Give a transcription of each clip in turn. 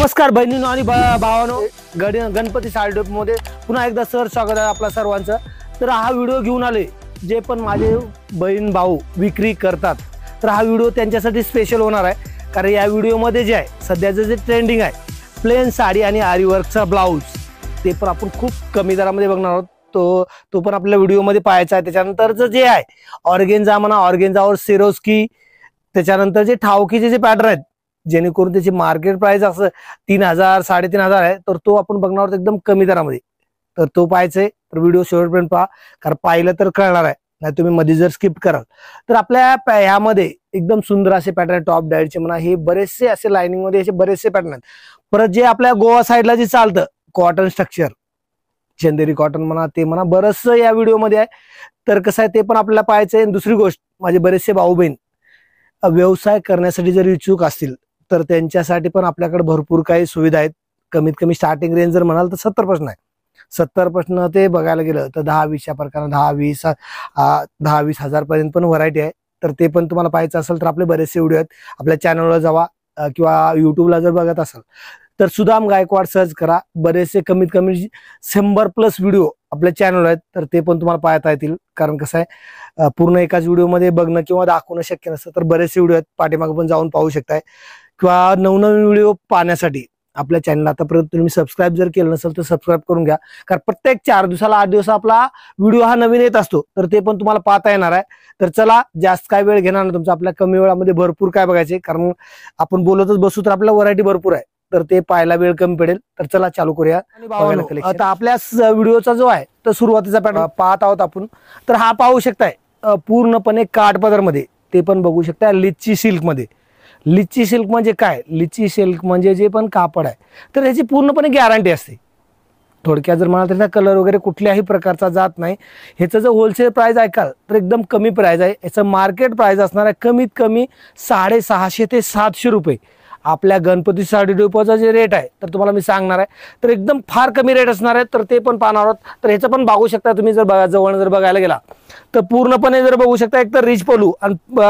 नमस्कार बहिणींनो आणि भावांनो, गणपती साडी मध्ये पुन्हा एकदा स्वागत आहे आपल्या सर्वांचं। तर हा व्हिडिओ घेऊन आले जे पण माझे बहीण भाऊ विक्री करतात, तर हा व्हिडिओ त्यांच्यासाठी स्पेशल होणार आहे। कारण या व्हिडिओ मध्ये जे आहे सध्याचं जे ट्रेंडिंग आहे प्लेन साडी आणि आरी वर्कचा ब्लाउज, ते पण आपण खूप कमी दरामध्ये बघणार आहोत। तो पण आपल्या व्हिडिओ मध्ये पाहायचा आहे। त्याच्यानंतरचं जे आहे ऑर्गेन्झा म्हणा, ऑर्गेन्झावर सिरोस्की, त्याच्यानंतर जे ठावकीचे जे पॅटर्न आहेत जेणेकरून त्याची मार्केट प्राइस असं 3000 3,500 आहे, तर तो आपण बघणार आहोत एकदम कमी दरामध्ये। तर तो पाहायचंय तर व्हिडिओ शेवटपर्यंत पहा, कारण पाहिलं तर कळणार आहे, नाही तुम्ही मध्ये जर स्किप कराल तर आपल्या ह्यामध्ये एकदम सुंदर असे पॅटर्न टॉप डायटचे म्हणा, हे बरेचसे असे लाइनिंग मध्ये असे बरेचसे पॅटर्न आहेत। परत जे आपल्या गोवा साईडला जे चालतं कॉटन स्ट्रक्चर, चंदेरी कॉटन म्हणा, ते म्हणा बरंचसं या व्हिडिओ मध्ये आहे। तर कसं आहे ते पण आपल्याला पाहायचंय। दुसरी गोष्ट, माझे बरेचसे भाऊ बहीण व्यवसाय करण्यासाठी जर इच्छुक असतील तर त्यांच्यासाठी पण आपल्याकडे भरपूर काही सुविधा आहेत। कमीत कमी स्टार्टिंग रेंज जर म्हणाल तर 70 पासून आहे। 70 पासून ते बघायला गेलं तर 10-20 या प्रकारे 10-20 हजार पर्यंत पण व्हरायटी आहे। तर ते पण तुम्हाला पाहायचं असेल तर आपले बरेचसे व्हिडिओ आहेत, आपल्या चॅनलवर जावा किंवा युट्यूबला जर बघत असाल तर सुदाम गायकवाड सर्च करा। बरेचसे कमीत कमी 100+ व्हिडिओ आपल्या चॅनलवर आहेत, तर ते पण तुम्हाला पाहता येतील। कारण कसं आहे पूर्ण एकाच व्हिडिओमध्ये बघणं किंवा दाखवणं शक्य नसतं, तर बरेचसे व्हिडिओ आहेत, पाठीमागे पण जाऊन पाहू शकताय। किंवा नवनवीन व्हिडिओ पाहण्यासाठी आपल्या चॅनल आतापर्यंत तुम्ही सबस्क्राईब जर केलं नसेल तर सबस्क्राईब करून घ्या। कारण प्रत्येक 4 दिवसाला 8 दिवस आपला व्हिडिओ हा नवीन येत असतो, तर ते पण तुम्हाला पाहता येणार आहे। तर चला, जास्त काय वेळ घेणार नाही तुमचा, आपल्या कमी वेळामध्ये भरपूर काय बघायचे, कारण आपण बोलतच बसू तर आपल्याला व्हरायटी भरपूर आहे, तर ते पाहायला वेळ कमी पडेल। तर चला चालू करूया। आता आपल्या व्हिडिओचा जो आहे तर सुरुवातीचा पॅटर्न पाहत आहोत आपण। तर हा पाहू शकताय पूर्णपणे काठपदर मध्ये, ते पण बघू शकताय लिच्ची सिल्क मध्ये। लिच्ची सिल्क म्हणजे काय? लिच्ची सिल्क म्हणजे जे पण कापड आहे तर त्याची पूर्णपणे गॅरंटी असते। थोडक्यात जर म्हणाल तर कलर वगैरे कुठल्याही प्रकारचा जात नाही। ह्याचं जर होलसेल प्राइस ऐकाल तर एकदम कमी प्राइस आहे। याचं मार्केट प्राइस असणार आहे कमीत कमी 650 ते 700 रुपये। आपल्या गणपती साडी डिपोचा जे रेट आहे तर तुम्हाला मी सांगणार आहे, तर एकदम फार कमी रेट असणार आहे, तर ते पण पाहणार आहोत। तर ह्याचं पण बघू शकता तुम्ही, जर जवळ जर बघायला गेला तर पूर्णपणे जर बघू शकता एक तर रिच पलू आणि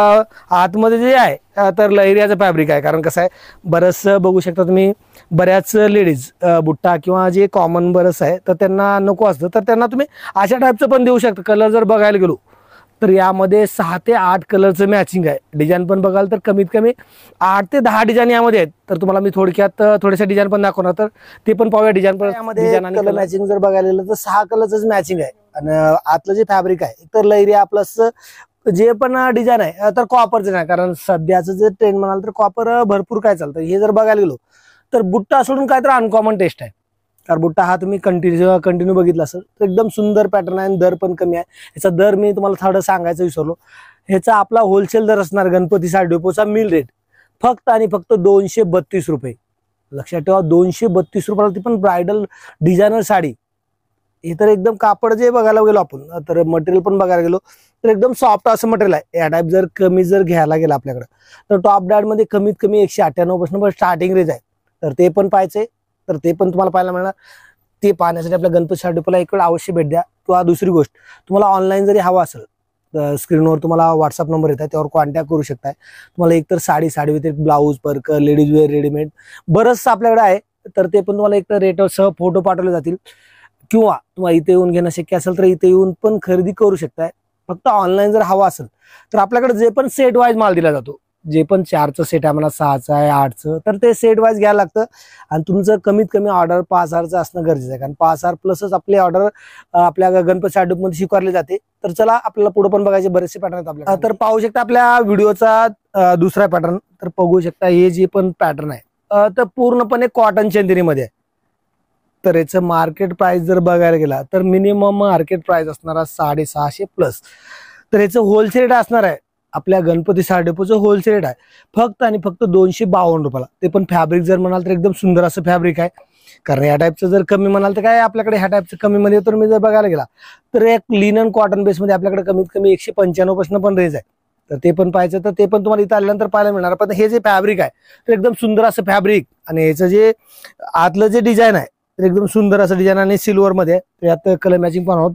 आतमध्ये जे आहे तर लहरियाचं फॅब्रिक आहे। कारण कसं आहे बरंच बघू शकता तुम्ही, बऱ्याच लेडीज बुट्टा किंवा जे कॉमन बरंच आहे तर त्यांना नको असतं, तर त्यांना तुम्ही अशा टाईपचं पण देऊ शकता। कलर जर बघायला गेलो तर यामध्ये 6 ते 8 कलरचं मॅचिंग आहे। डिझाईन पण बघाल तर कमीत कमी 8 ते 10 डिझाईन यामध्ये आहेत। तर तुम्हाला मी थोडक्यात थोडेसे डिझाईन पण दाखवणार, तर ते पण पाहूया। डिझाईन पण यामध्ये कलर मॅचिंग जर बघायला गेलं तर 6 कलरचंच मॅचिंग आहे। आणि आतलं जे फॅब्रिक आहे तर लहरिया प्लस जे पण डिझाईन आहे तर कॉपरचं नाही, कारण सध्याचं जे ट्रेंड म्हणाल तर कॉपर भरपूर काय चालतं। हे जर बघायला गेलो तर बुट्टा सोडून काय तर अनकॉमन टेस्ट आहे। कारण बुट्टा हा तुम्ही कंटिन्यू बघितला असेल तर एकदम सुंदर पॅटर्न आहे आणि दर पण कमी आहे। याचा दर मी तुम्हाला थोडं सांगायचं विसरलो, ह्याचा आपला होलसेल दर असणार गणपती साडी डिपोचा मिल रेट फक्त आणि फक्त 232 रुपये। लक्षात ठेवा, 232 रुपयाला ती पण ब्रायडल डिझायनर साडी। हे तर एकदम कापड जे बघायला गेलो आपण, तर मटेरियल पण बघायला गेलो तर एकदम सॉफ्ट असं मटेरियल आहे। या टाईप जर कमी जर घ्यायला गेला आपल्याकडे तर टॉप डायट मध्ये कमीत कमी 198 पासून स्टार्टिंग रेंज आहे। तर ते पण पाहायचंय, तर ते पण तुम्हाला पाहायला मिळणार। ते पाहण्यासाठी आपल्या गणपती साडी डिपोला एक वेळ अवश्य भेट द्या। किंवा दुसरी गोष्ट, तुम्हाला ऑनलाईन जरी हवा असेल तर स्क्रीनवर तुम्हाला व्हॉट्सअप नंबर येत आहे, त्यावर कॉन्टॅक्ट करू शकताय। तुम्हाला एकतर साडी व्यतिरिक्त ब्लाऊज, पर्क, लेडीज वेअर, रेडीमेड बरंचसं आपल्याकडे आहे, तर ते पण तुम्हाला एकतर रेटवर सह फोटो पाठवले जातील। किंवा तुम्हाला इथे येऊन घेणं शक्य असेल तर इथे येऊन पण खरेदी करू शकताय। फक्त ऑनलाईन जर हवा असेल तर आपल्याकडे जे पण सेट वाईज माल दिला जातो, जे पण 4चं सेट आहे म्हणा, 6चं आहे, 8चं, तर ते सेट वाईज घ्यायला लागतं। आणि तुमचं कमीत कमी ऑर्डर 5000चं असणं गरजेचं आहे, कारण 5000 प्लसच आपली ऑर्डर आपल्या गणपती साडी डिपोमध्ये स्वीकारली जाते। तर चला, आपल्याला पुढे पण बघायचे बरेचसे पॅटर्न आहेत आपल्याला। तर पाहू शकता आपल्या व्हिडिओचा दुसरा पॅटर्न, तर बघू शकता हे जे पण पॅटर्न आहे तर पूर्णपणे कॉटन चंदेरीमध्ये आहे। तर याचं मार्केट प्राइस जर बघायला गेला तर मिनिमम मार्केट प्राइस असणार 650+। तर याचं होलसेल रेट असणार आहे आपल्या गणपती साडी डिपोचं होलसेल रेट आहे फक्त आणि फक्त 252 रुपयाला। ते पण फॅब्रिक जर म्हणाल तर एकदम सुंदर असं फॅब्रिक आहे। कारण या टाईपचं जर कमी म्हणाल तर काय आपल्याकडे ह्या टाईपचं कमी मध्ये, तर मी जर बघायला गेला तर एक लिनन कॉटन बेसमध्ये आपल्याकडे कमीत कमी 195 पासून पण रेंज आहे। तर ते पण पाहायचं तर ते पण तुम्हाला इथं आल्यानंतर पाहायला मिळणार। पण हे जे फॅब्रिक आहे तर एकदम सुंदर असं फॅब्रिक, आणि याचं जे आतलं जे डिझाईन आहे तर एकदम सुंदर असं डिझाईन आणि सिल्वर मध्ये, यात कलर मॅचिंग पण आहोत।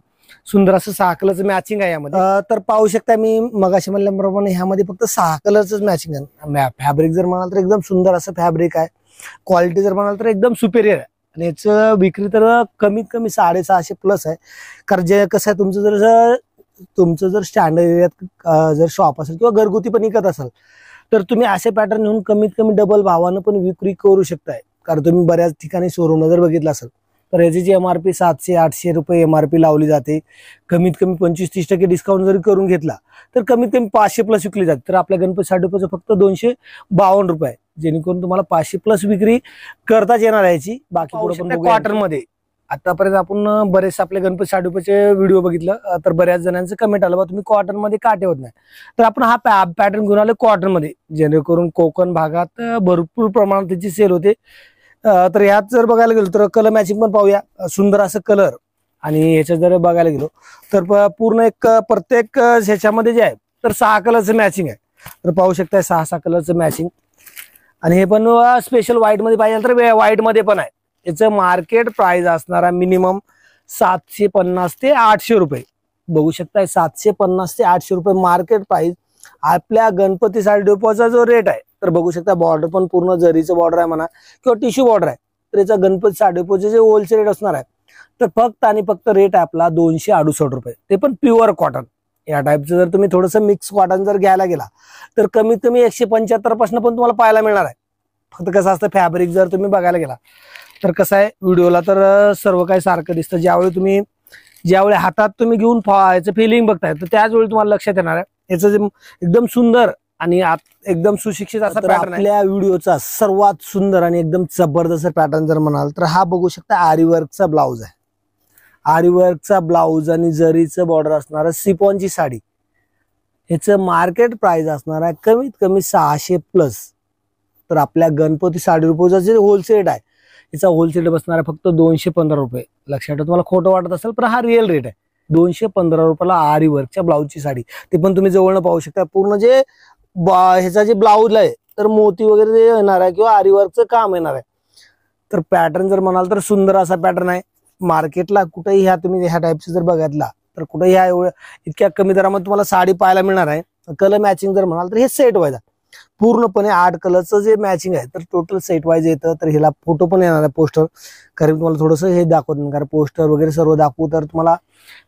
सुंदर असं 6 कलरचं मॅचिंग आहे यामध्ये। तर पाहू शकता मी मगाशी म्हणल्याप्रमाणे ह्यामध्ये फक्त 6 कलरच मॅचिंग आहे। फॅब्रिक जर म्हणाल तर एकदम सुंदर असं फॅब्रिक आहे। क्वालिटी जर म्हणाल तर एकदम सुपेरियर आहे आणि याचं विक्री तर कमीत कमी 650 प्लस आहे. कारण जे कसं आहे तुमचं जर स्टँडर्ड एरियात जर शॉप असेल किंवा घरगुती पण विकत असेल तर तुम्ही असे पॅटर्न घेऊन कमीत कमी डबल भावानं पण विक्री करू शकताय. कारण तुम्ही बऱ्याच ठिकाणी शोरूमला जर बघितलं असेल तर याची जी MRP 700-800 रुपये MRP लावली जाते. कमीत कमी 25-30% डिस्काउंट जरी करून घेतला तर कमीत कमी 500 प्लस विकली जाते. तर आपल्या गणपती साडीचं फक्त 252 रुपये, जेणेकरून तुम्हाला 500 प्लस विक्री करताच येणार आहे याची. बाकी पुढे पण कॉटन मध्ये आतापर्यंत आपण बरेच आपल्या गणपती साडीचे व्हिडिओ बघितलं तर बऱ्याच जणांचं कमेंट आलं बा तुम्ही कॉटन मध्ये का ठेवत नाही. तर आपण हा पॅटर्न घेऊन आलो कॉटन मध्ये, जेणेकरून कोकण भागात भरपूर प्रमाणात त्याची सेल होते. तर यात जर बघायला गेलो तर कलर मॅचिंग पण पाहूया. सुंदर असं कलर आणि ह्याच्यात जर बघायला गेलो तर पूर्ण एक प्रत्येक ह्याच्यामध्ये जे आहे तर 6 कलरचं मॅचिंग आहे. तर पाहू शकताय 6 कलरचं मॅचिंग. आणि हे पण स्पेशल व्हाईट मध्ये पाहिजे तर व्हाईट मध्ये पण आहे. याचं मार्केट प्राइस असणारा मिनिमम 750 ते 800 रुपये. बघू शकताय 750 ते 800 रुपये मार्केट प्राइस आपल्या गणपती साडी डेपोचा जो रेट आहे. तर बघू शकता बॉर्डर पण पूर्ण जरीचं बॉर्डर आहे म्हणा किंवा टिश्यू बॉर्डर आहे. तर याचा गणपती साडी डेपोचे जे होलसेल रेट असणार आहे तर फक्त आणि फक्त रेट आहे आपला 268 रुपये. ते पण प्युअर कॉटन. या टाईपचं जर तुम्ही थोडंसं मिक्स कॉटन जर घ्यायला गेला तर कमीत कमी 175 पासून पण तुम्हाला पाहायला मिळणार आहे. फक्त कसं असतं फॅब्रिक जर तुम्ही बघायला गेला तर कसं आहे व्हिडिओला तर सर्व काही सारखं दिसतं. ज्यावेळी हातात तुम्ही घेऊन याचं फिलिंग बघताय तर त्याच वेळी तुम्हाला लक्षात येणार आहे याचं जे एकदम सुंदर आणि एकदम सुशिक्षित असा पॅटर्न. आपल्या व्हिडिओचा सर्वात सुंदर आणि एकदम जबरदस्त पॅटर्न जर म्हणाल तर हा बघू शकता आरी वर्कचा ब्लाउज आहे. आरी वर्कचा ब्लाउज आणि जरीचं बॉर्डर असणार सिफॉनची साडी. ह्याचं मार्केट प्राइस असणार आहे कमीत कमी 600 प्लस. तर आपल्या गणपती साडी रुपयाचा जे होलसेल आहे याचा होलसेल बसणार आहे फक्त 215 रुपये. लक्षात ठेवा, तुम्हाला खोटं वाटत असेल पण हा रिअल रेट आहे. 215 रुपयाला आरी वर्कच्या ब्लाउजची साडी. ते पण तुम्ही जवळनं पाहू शकता. पूर्ण जे ह्याचा जे ब्लाउज आहे तर मोती वगैरे जे येणार आहे किंवा आरी वर्कचं काम येणार आहे. तर पॅटर्न जर म्हणाल तर सुंदर असा पॅटर्न आहे. मार्केटला कुठेही तुम्ही ह्या टाईपचं जर बघितला तर कुठेही इतक्या कमी दरामध्ये तुम्हाला साडी पाहायला मिळणार आहे. कलर मॅचिंग जर म्हणाल तर हे सेट वाईज पूर्णपणे 8 कलरचं जे मॅचिंग आहे तर टोटल सेट वाईज येतं. तर ह्याला फोटो पण येणार आहे पोस्टर. कारण तुम्हाला थोडंसं हे दाखवत कारण पोस्टर वगैरे सर्व दाखवू तर तुम्हाला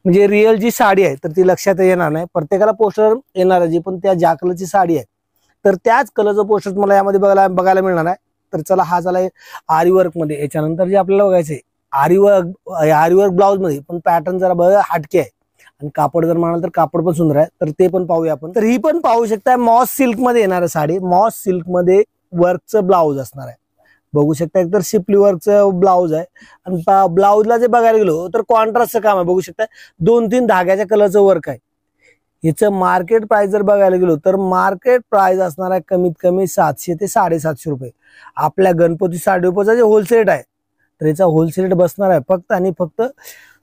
म्हणजे रिअल जी साडी आहे तर ती लक्षात येणार नाही. प्रत्येकाला पोस्टर येणार आहे पण त्या ज्या कलरची साडी आहे तर त्याच कलरचं पोस्टर तुम्हाला यामध्ये बघायला मिळणार आहे. तर चला हा झाला आरी वर्क मध्ये. याच्यानंतर जे आपल्याला बघायचंय आरी वर्क ब्लाउज मध्ये पण पॅटर्न जरा बघा हटके आहे आणि कापड जर म्हणाल तर कापड पण सुंदर आहे. तर ते पण पाहूया आपण. तर ही पण पाहू शकता मॉस सिल्क मध्ये येणार साडी. मॉस सिल्क मध्ये वर्कचं ब्लाउज असणार आहे. बघू शकता एकदम शिपली वर्कचं ब्लाउज आहे. आणि ब्लाउजला जे बघायला गेलो तर कॉन्ट्रास्टचं काम आहे. बघू शकता 2-3 धाग्याच्या कलरचं वर्क आहे. याचं मार्केट प्राइस जर बघायला गेलो तर मार्केट प्राइस असणार आहे कमीत कमी 700 ते 750 रुपये. आपल्या गणपती साडी डेपोचा जे होलसेल आहे तर याचा होलसेल रेट बसणार आहे फक्त आणि फक्त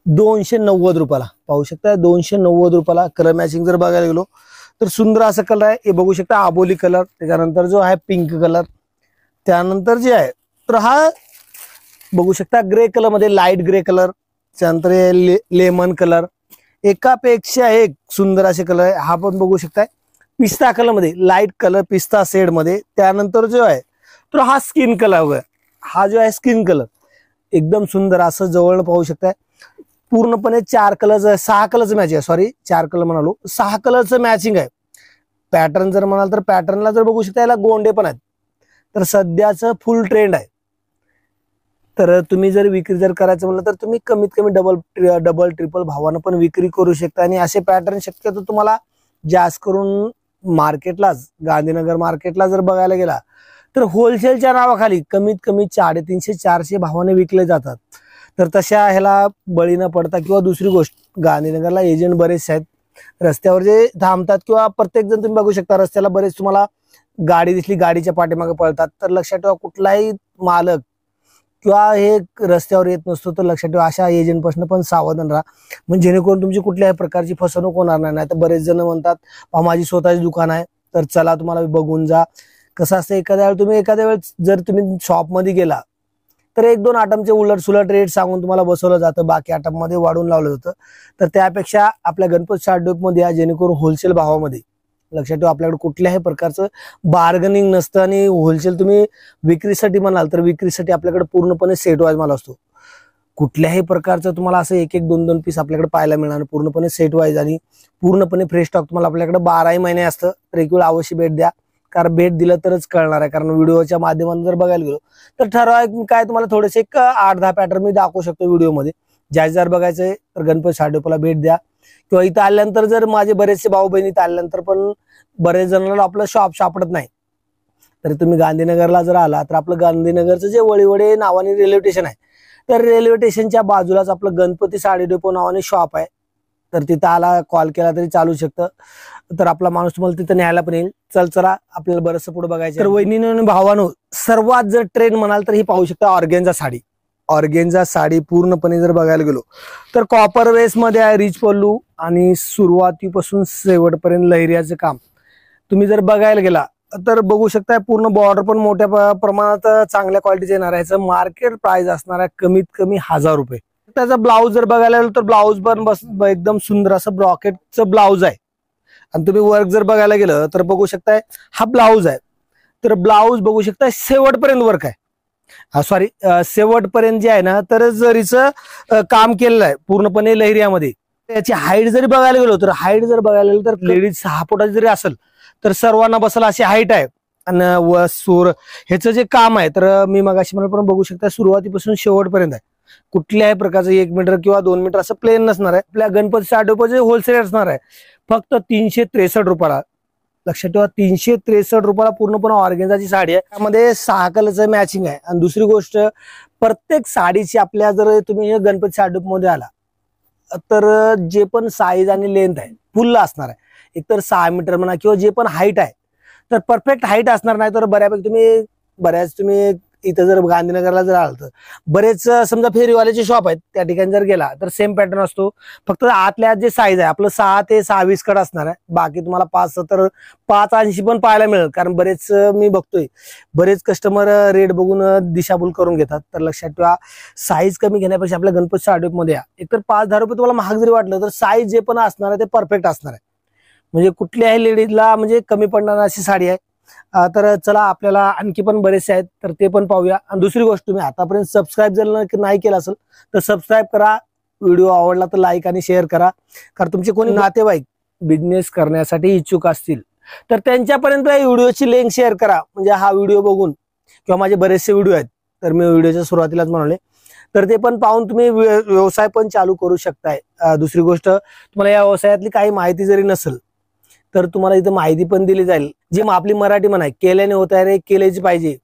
290 रुपयाला. पाहू शकता 290 रुपयाला. कलर मॅचिंग जर बघायला गेलो तर सुंदर असं कलर आहे. हे बघू शकता आबोली कलर, त्याच्यानंतर जो आहे पिंक कलर, त्यानंतर जे आहे तर हा बघू शकता ग्रे कलर मध्ये लाईट ग्रे कलर, त्यानंतर लेमन कलर, एकापेक्षा एक सुंदर असे कलर आहे. हा पण बघू शकताय पिस्ता कलर मध्ये, लाईट कलर पिस्ता शेड मध्ये. त्यानंतर जो आहे तर हा स्किन कलर, हा जो आहे स्किन कलर एकदम सुंदर असं जवळ पाहू शकताय. पूर्णपणे 6 कलरचं मॅचिंग आहे. सॉरी 4 कलर म्हणालो, 6 कलरचं मॅचिंग आहे. पॅटर्न जर म्हणाल तर पॅटर्नला जर बघू शकता याला गोंडे पण आहेत. तर सध्याचं फुल ट्रेंड आहे. तर तुम्ही जर विक्री जर करायचं म्हणलं तर तुम्ही कमीत कमी डबल ट्रिपल भावानं पण विक्री करू शकता. आणि असे पॅटर्न शक्यतो तुम्हाला जास्त करून मार्केटलाच, गांधीनगर मार्केटला जर बघायला गेला तर होलसेलच्या नावाखाली कमीत कमी 350-400 भावाने विकले जातात. तर तशा ह्याला बळी न पडता किंवा दुसरी गोष्ट गांधीनगरला एजंट बरेचसे आहेत. रस्त्यावर जे थांबतात किंवा प्रत्येक जण तुम्ही बघू शकता रस्त्याला बरेच तुम्हाला गाडी दिसली गाडीच्या पाठीमागे पळतात. तर लक्षात ठेवा कुठलाही मालक किंवा हे रस्त्यावर येत नसतो तर लक्षात ठेवा अशा एजंट पासून पण सावधान राहा. म्हणजे जेणेकरून तुमची कुठल्याही प्रकारची फसवणूक होणार नाही. तर बरेच जण म्हणतात माझी स्वतःची दुकान आहे तर चला तुम्हाला बघून जा. कसं असतं एखाद्या वेळेस जर तुम्ही शॉपमध्ये गेला तर 1-2 आयटमचे उलट रेट सांगून तुम्हाला बसवलं जातं, बाकी आयटम मध्ये वाढून लावलं जातं. तर त्यापेक्षा आपल्या गणपती साडी डेपोमध्ये या जेणेकरून होलसेल भावामध्ये लक्षात ठेवा, आपल्याकडे कुठल्याही प्रकारचं बार्गनिंग नसतं आणि होलसेल तुम्ही विक्रीसाठी म्हणाल तर विक्रीसाठी आपल्याकडे पूर्णपणे सेट वाईज माल असतो. कुठल्याही प्रकारचं तुम्हाला असं एक एक दोन दोन पीस आपल्याकडे पाहायला मिळणार, पूर्णपणे सेट वाईज आणि पूर्णपणे फ्रेश स्टॉक तुम्हाला आपल्याकडे 12ही महिने असतं. तर एक वेळ अवश्य भेट द्या, कारण भेट दिलं तरच कळणार आहे. कारण व्हिडिओच्या माध्यमातून जर बघायला गेलो तर ठराविक काय तुम्हाला थोडेसे एक 8-10 पॅटर्न मी दाखवू शकतो व्हिडिओमध्ये. जर बघायचंय तर गणपती साडेपाला भेट द्या, किंवा इथं आल्यानंतर जर माझे बरेचसे भाऊ बहिणी इथं आल्यानंतर पण बरेच जणांना आपलं शॉप सापडत नाही, तर तुम्ही गांधीनगरला जर आला तर आपलं गांधीनगरचं जे वळीवडे नावाने रेल्वे स्टेशन आहे, तर रेल्वे स्टेशनच्या बाजूलाच आपलं गणपती साडी डेपो नावाने शॉप आहे. तर तिथं आला कॉल केला तरी चालू शकतं. तर आपला माणूस तुम्हाला तिथं न्यायला पण येईल. चला आपल्याला बरंचसं पुढे बघायचं. तर वहिनीनो आणि भावानो, सर्वात जर ट्रेंड म्हणाल तर ही पाहू शकता ऑर्गेन्झा साडी. ऑर्गेन्झा साडी पूर्णपणे जर बघायला गेलो तर कॉपर वेस मध्ये आहे, रिच पल्लू आणि सुरुवातीपासून शेवटपर्यंत लहरियाचं काम. तुम्ही जर बघायला गेला तर बघू शकता पूर्ण बॉर्डर पण मोठ्या प्रमाणात चांगल्या क्वालिटीचे येणार आहे. मार्केट प्राइस असणार आहे कमीत कमी 1000 रुपये. त्याचा ब्लाऊज जर बघायला गेलो तर ब्लाऊज पण एकदम सुंदर असं ब्रॉकेटचं ब्लाऊज आहे. आणि तुम्ही वर्क जर बघायला गेलं तर बघू शकताय हा ब्लाऊज आहे. तर ब्लाऊज बघू शकता शेवटपर्यंत वर्क आहे, सॉरी शेवटपर्यंत जे आहे ना तर जरीचं काम केलेलं आहे पूर्णपणे लहरियामध्ये. त्याची हाईट जरी बघायला गेलो तर हाईट जर बघायला गेलो तर लेडीज 6 फुटाची जरी असेल तर सर्वांना बसेल अशी हाईट आहे. आणि ह्याचं जे काम आहे तर मी मगाशी मला पण बघू शकता सुरुवातीपासून शेवटपर्यंत आहे. कुठल्याही प्रकारचं 1 मीटर किंवा 2 मीटर असं प्लेन नसणार आहे. आपल्या गणपती साडेपाचे होलसेल असणार आहे फक्त 363 रुपयाला. लक्षात ठेवा 363 रुपयाला पूर्णपणे ऑर्गेन्झाची साडी आहे. त्यामध्ये 6 कलरचं मॅचिंग आहे. आणि दुसरी गोष्ट, प्रत्येक साडीची आपल्या जर तुम्ही गणपती साडेमध्ये आला तर जे पण साईज आणि लेंथ आहे फुल असणार आहे. एकतर 6 मीटर म्हणा किंवा जे पण हाईट आहे तर परफेक्ट हाईट असणार नाही. तर बऱ्यापैकी तुम्ही इथं जर गांधीनगरला जर आलं तर बरेच समजा फेरीवाल्याचे शॉप आहेत त्या ठिकाणी जर गेला तर सेम पॅटर्न असतो. फक्त आतल्या जे साईज आहे आपलं 6 ते 26 कड असणार आहे. बाकी तुम्हाला 5.80 पण पाहायला मिळेल. कारण बरेच मी बघतोय बरेच कस्टमर रेट बघून दिशाभूल करून घेतात. तर लक्षात ठेवा साईज कमी घेण्यापेक्षा आपल्या गणपती साडेमध्ये या. एकतर 5-10 रुपये तुम्हाला महाग जरी वाटलं तर साईज जे पण असणार आहे ते परफेक्ट असणार आहे. म्हणजे कुठल्याही लेडीजला म्हणजे कमी पडणार अशी साडी आहे. तर चला आपल्याला आणखी पण बरेचसे आहेत तर ते पण पाहूया. आणि दुसरी गोष्ट, तुम्ही आतापर्यंत सबस्क्राईब जर नाही केलं असेल तर सबस्क्राईब करा. व्हिडिओ आवडला तर लाईक आणि शेअर करा. कारण तुमचे कोणी नातेवाईक बिझनेस करण्यासाठी इच्छुक असतील तर त्यांच्यापर्यंत व्हिडिओची लिंक शेअर करा. म्हणजे हा व्हिडिओ बघून किंवा माझे बरेचसे व्हिडिओ आहेत तर मी व्हिडिओच्या सुरुवातीलाच म्हणाले तर ते पण पाहून तुम्ही व्यवसाय पण चालू करू शकताय. दुसरी गोष्ट, तुम्हाला या व्यवसायातली काही माहिती जरी नसेल तर तुम्हाला इथं माहिती पण दिली जाईल. जी आपली मराठी म्हण आहे, केल्याने होत आहे रे केल्याची पाहिजे.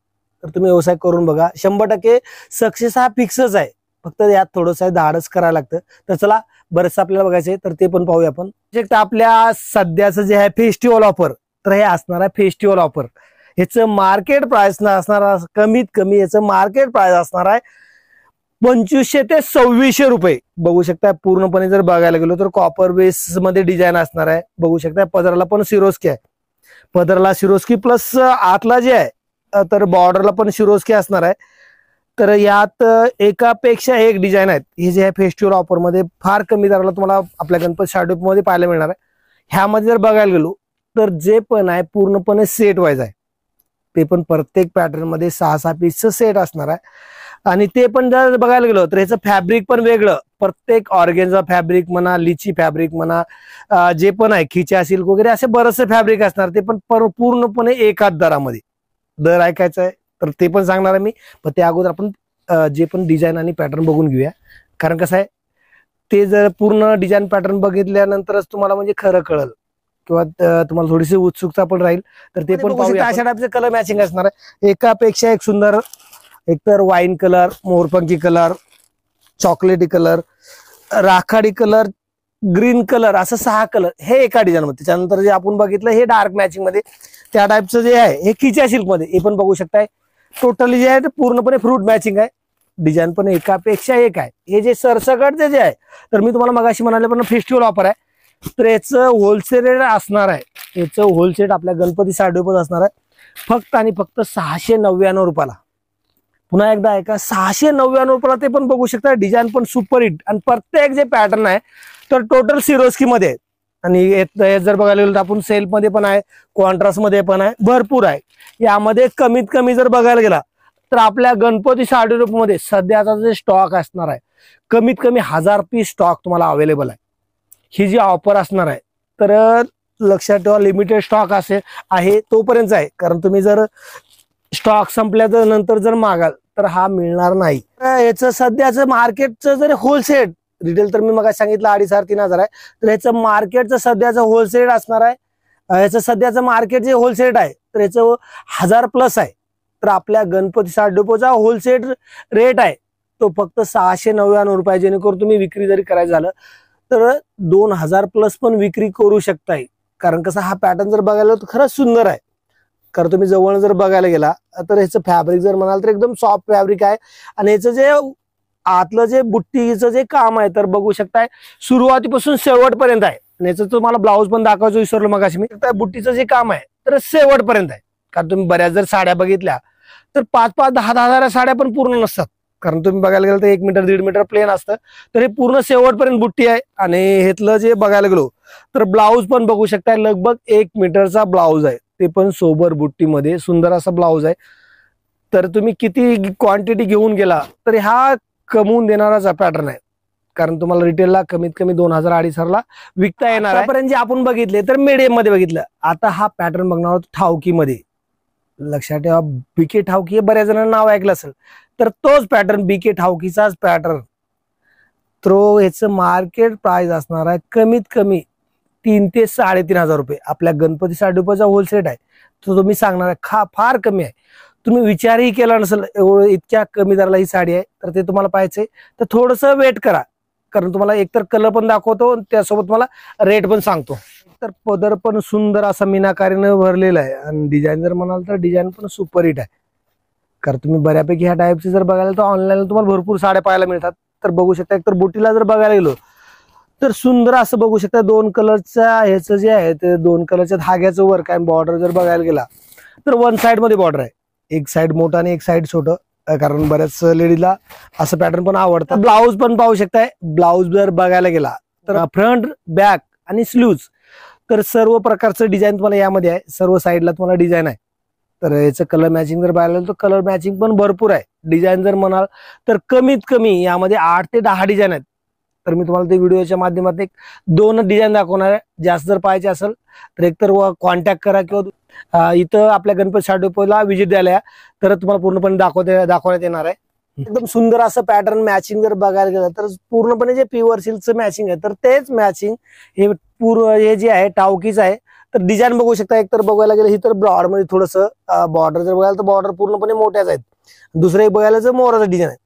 तर तुम्ही व्यवसाय करून बघा, 100% सक्सेस हा फिक्सच आहे. फक्त यात थोडंसं धाडस करायला लागतं. तर चला बरंच आपल्याला बघायचंय तर ते पण पाहूया आपण. आपल्या सध्याचं जे आहे फेस्टिवल ऑफर, तर हे असणार आहे फेस्टिवल ऑफर. ह्याचं मार्केट प्राइस असणार कमीत कमी, याचं मार्केट प्राइस असणार आहे 2500 ते 2600 रुपये. बघू शकता पूर्णपणे जर बघायला गेलो तर कॉपर बेस मध्ये डिझाईन असणार आहे. बघू शकता पदराला पण सिरोस्की आहे. पदराला सिरोस्की प्लस आतला जे आहे तर बॉर्डरला पण सिरोस्की असणार आहे. तर यात एकापेक्षा एक डिझाईन आहेत. हे जे आहे फेस्टिवल ऑफर मध्ये फार कमी दराला तुम्हाला आपल्या गणपती साडेमध्ये पाहायला मिळणार आहे. ह्यामध्ये जर बघायला गेलो तर जे पण आहे पूर्णपणे सेट वाईज आहे. ते पण प्रत्येक पॅटर्न मध्ये 6-6 पीसचं सेट असणार आहे. आणि ते पण जर बघायला गेलो तर ह्याचं फॅब्रिक पण वेगळं. प्रत्येक ऑर्गेन्झा फॅब्रिक म्हणा, लिची फॅब्रिक म्हणा, जे पण आहे खिचा सिल्क वगैरे असे बरेचसे फॅब्रिक असणार. ते पण पूर्णपणे एकाच दरामध्ये. दर ऐकायचं आहे तर ते पण सांगणार आहे मी. पण त्या अगोदर आपण जे पण डिझाईन आणि पॅटर्न बघून घेऊया. कारण कसं आहे ते जर पूर्ण डिझाईन पॅटर्न बघितल्यानंतरच तुम्हाला म्हणजे खरं कळेल किंवा तुम्हाला थोडीशी उत्सुकता पण राहील. तर ते पण पाहूया. अशा टाईपचे कलर मॅचिंग असणार आहे. एकापेक्षा एक सुंदर. एकतर वाईन कलर, मोरपंखी कलर, चॉकलेटी कलर, राखाडी कलर, ग्रीन कलर, असं 6 कलर हे एका डिझाईन मध्ये. त्याच्यानंतर जे आपण बघितलं हे डार्क मॅचिंग मध्ये, त्या टाईपचं जे आहे हे खिचा सिल्क मध्ये. हे पण बघू शकताय टोटली जे आहे ते पूर्णपणे फ्रूट मॅचिंग आहे. डिझाईन पण एकापेक्षा एक आहे. हे जे सरसकट जे आहे तर मी तुम्हाला मगाशी म्हणाले पण फेस्टिवल ऑफर आहे. तर याचं होलसेल रेट असणार आहे. याचं होलसेल आपल्या गणपती साडेपाच असणार आहे फक्त आणि फक्त 699 रुपयाला. पुन्हा एकदा ऐका, 699 रुपयाला. ते पण बघू शकता डिझाईन पण सुपर हिट. आणि प्रत्येक जे पॅटर्न आहे तर टोटल सिरोस्की मध्ये. आणि हे जर बघायला गेलो तर आपण सेल्फ मध्ये पण आहे, कॉन्ट्रास्ट मध्ये पण आहे, भरपूर आहे. यामध्ये कमीत कमी जर बघायला गेला तर आपल्या गणपती साडी मध्ये सध्याचा जे स्टॉक असणार आहे कमीत कमी 1000 पीस स्टॉक तुम्हाला अवेलेबल आहे. ही जी ऑफर असणार आहे तर लक्षात ठेवा, लिमिटेड स्टॉक आहे तोपर्यंत आहे. कारण तुम्ही जर स्टॉक संपल्याच्या नंतर जर मागाल तर हा मिळणार नाही. याचं सध्याचं मार्केटचं जर होलसेल रिटेल तर मी मग सांगितलं 2500-3000 आहे, तर याचं मार्केटचं सध्याचं होलसेल असणार आहे. याचं सध्याचं मार्केट जे होलसेल आहे तर याचं 1000+ आहे. तर आपल्या गणपती साडी डेपोचा होलसेल रेट आहे तो फक्त 699 रुपये. जेणेकरून तुम्ही विक्री जरी करायचं झालं तर 2000+ पण विक्री करू शकताय. कारण कसं हा पॅटर्न जर बघायला तर खरंच सुंदर आहे. कारण तुम्ही जवळ जर बघायला गेला तर ह्याचं फॅब्रिक जर म्हणाल तर एकदम सॉफ्ट फॅब्रिक आहे. आणि याचं जे आतलं जे बुट्टीचं जे काम आहे तर बघू शकताय सुरुवातीपासून शेवटपर्यंत आहे. आणि याचं तुम्हाला ब्लाऊज पण दाखवायचं विसरलो मग मी. बुट्टीचं जे काम आहे तर शेवटपर्यंत आहे. कारण तुम्ही बऱ्याच जर साड्या बघितल्या तर 5-5, 10-10 साड्या पण पूर्ण नसतात. कारण तुम्ही बघायला गेलं तर 1 मीटर 1.5 मीटर प्लेन असतं, तर हे पूर्ण शेवटपर्यंत बुट्टी आहे. आणि हेतलं जे बघायला गेलो तर ब्लाऊज पण बघू शकताय लगभग 1 मीटरचा ब्लाऊज आहे, ते पण सोबर बुट्टीमध्ये सुंदर असा ब्लाऊज आहे. तर तुम्ही किती क्वांटिटी घेऊन गेला तर हा कमवून देणाराचा पॅटर्न आहे. कारण तुम्हाला रिटेलला कमीत कमी 2000-2500 विकता येणार. आतापर्यंत जे आपण बघितले तर मीडियम मध्ये बघितलं. आता हा पॅटर्न बघणार आहोत ठावकी मध्ये. लक्षात ठेवा, बीके ठावकी हे बऱ्याच जणांना नाव ऐकलं असेल, तर तोच पॅटर्न बीके ठावकीचाच पॅटर्न. तो ह्याचं मार्केट प्राइस असणार आहे कमीत कमी 3 ते 3500 रुपये. आपल्या गणपती साडी डेपोचा होलसेल आहे तो तुम्ही सांगणार आहे फार कमी आहे. तुम्ही विचारही केला नसेल एवढं इतक्या कमी दराला ही साडी आहे, तर ते तुम्हाला पाहिजे तर थोडंसं वेट करा. कारण तुम्हाला एकतर कलर पण दाखवतो त्यासोबत तुम्हाला रेट पण सांगतो. तर पदर पण सुंदर असा मीनाकारीने भरलेला आहे. आणि डिझाईन जर म्हणाल तर डिझाईन पण सुपर हिट आहे. कारण तुम्ही बऱ्यापैकी ह्या टाईपचे जर बघायला तर ऑनलाईन तुम्हाला भरपूर साड्या पाहायला मिळतात. तर बघू शकता, एकतर बुटीला जर बघायला गेलो तर सुंदर असं बघू शकता 2 कलरच्या ह्याचं जे आहे ते 2 कलरच्या धाग्याचं वर्क आहे. बॉर्डर जर बघायला गेला तर 1 साइड मध्ये बॉर्डर आहे, एक साइड मोठा आणि एक साइड छोटं. कारण बऱ्याच लेडीजला असं पॅटर्न पण आवडतं. ब्लाऊज पण पाहू शकताय. ब्लाऊज जर बघायला गेला तर फ्रंट, बॅक आणि स्लीव्ज तर सर्व प्रकारचं डिझाईन तुम्हाला यामध्ये आहे. सर्व साईडला तुम्हाला डिझाईन आहे. तर याचं कलर मॅचिंग जर बघायला तर कलर मॅचिंग पण भरपूर आहे. डिझाईन जर म्हणाल तर कमीत कमी यामध्ये 8 ते 10 डिझाईन आहेत. तर मी तुम्हाला ते व्हिडिओच्या माध्यमातून 1-2 डिझाईन दाखवणार आहे. जास्त जर पाहिजे असेल तर एकतर कॉन्टॅक्ट करा किंवा इथं आपल्या गणपती साडी डेपोला व्हिजिट द्यायला या, तर तुम्हाला पूर्णपणे दाखवण्यात येणार आहे. एकदम सुंदर असं पॅटर्न मॅचिंग जर बघायला गेलं तर पूर्णपणे जे प्युअर सिल्कचं मॅचिंग आहे तर तेच मॅचिंग हे हे जे आहे टावकीच आहे. तर डिझाईन बघू शकता. एकतर बघायला गेलं ही तर ब्रॉड मध्ये थोडंसं बॉर्डर जर बघायला तर बॉर्डर पूर्णपणे मोठ्याच आहेत. दुसरं एक बघायला तर मोराचं डिझाईन आहे.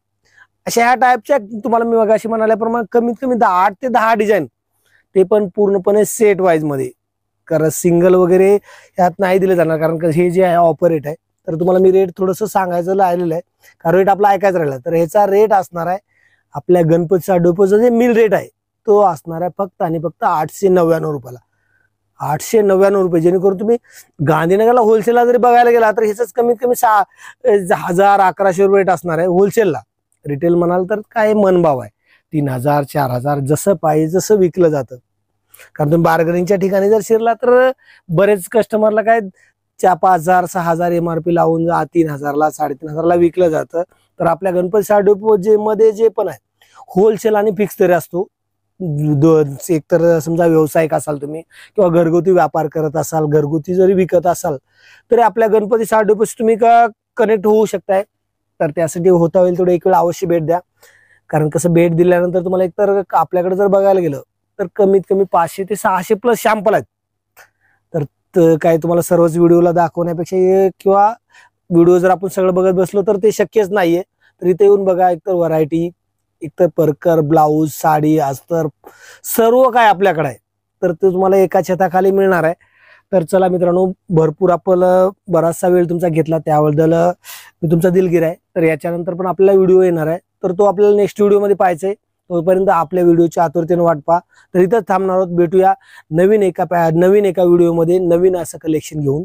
अशा ह्या टाईपच्या तुम्हाला मी मगाशी म्हणाल्याप्रमाणे कमीत कमी 8 ते 10 डिझाईन, ते पण पूर्णपणे सेट वाईज मध्ये. कारण सिंगल वगैरे यात नाही दिले जाणार. कारण हे जे आहे ऑफर रेट आहे. तर तुम्हाला मी रेट थोडंसं सांगायचं राहिलेलं आहे, कारण रेट आपला ऐकायचं राहिला. तर ह्याचा रेट असणार आहे आपल्या गणपती साडी डेपोचा जे मिल रेट आहे तो असणार आहे फक्त आणि फक्त 899 रुपयाला. 899 रुपये. जेणेकरून तुम्ही गांधीनगरला होलसेलला जरी बघायला गेला तर ह्याच कमीत कमी 1000-1100 रुपये रेट असणार आहे होलसेलला. रिटेल म्हणाल तर काय मनभाव आहे 3000-4000 जसं पाहिजे जसं विकलं जातं. कारण तुम्ही बार्गेनिंगच्या ठिकाणी जर शिरला तर बरेच कस्टमरला काय 5000-6000 MRP लावून 3000ला 3500ला विकलं जातं. तर आपल्या गणपती साडी डेपो मध्ये जे पण आहे होलसेल आणि फिक्स तरी असतो. एकतर समजा व्यावसायिक असाल तुम्ही किंवा घरगुती व्यापार करत असाल, घरगुती जरी विकत असाल तरी आपल्या गणपती साडी डेपोशी तुम्ही कनेक्ट होऊ शकताय. तर त्यासाठी होता होईल तेवढं एक वेळ अवश्य भेट द्या. कारण कसं भेट दिल्यानंतर तुम्हाला एकतर आपल्याकडे जर बघायला गेलं तर कमीत कमी 500 ते 600+ शॅम्पल आहेत. तर काय तुम्हाला सर्वच व्हिडिओला दाखवण्यापेक्षा किंवा व्हिडिओ जर आपण सगळं बघत बसलो तर ते शक्यच नाहीये. तर इथे येऊन बघा. एकतर व्हरायटी, एकतर परकर, ब्लाऊज, साडी, अस्तर सर्व काय आपल्याकडे आहे. तर ते तुम्हाला एका छताखाली मिळणार आहे. तर चला मित्रांनो, भरपूर आपण बराचसा वेळ तुमचा घेतला त्याबद्दल मी तुमचा दिलगिरी आहे. तर याच्यानंतर पण आपल्याला व्हिडिओ येणार आहे, तर तो आपल्याला नेक्स्ट व्हिडिओमध्ये पाहायचा आहे. तोपर्यंत आपल्या व्हिडिओच्या आतुरतेने वाट पहा. तर इथंच थांबणार आहोत. भेटूया नवीन एका व्हिडिओमध्ये नवीन असं कलेक्शन घेऊन.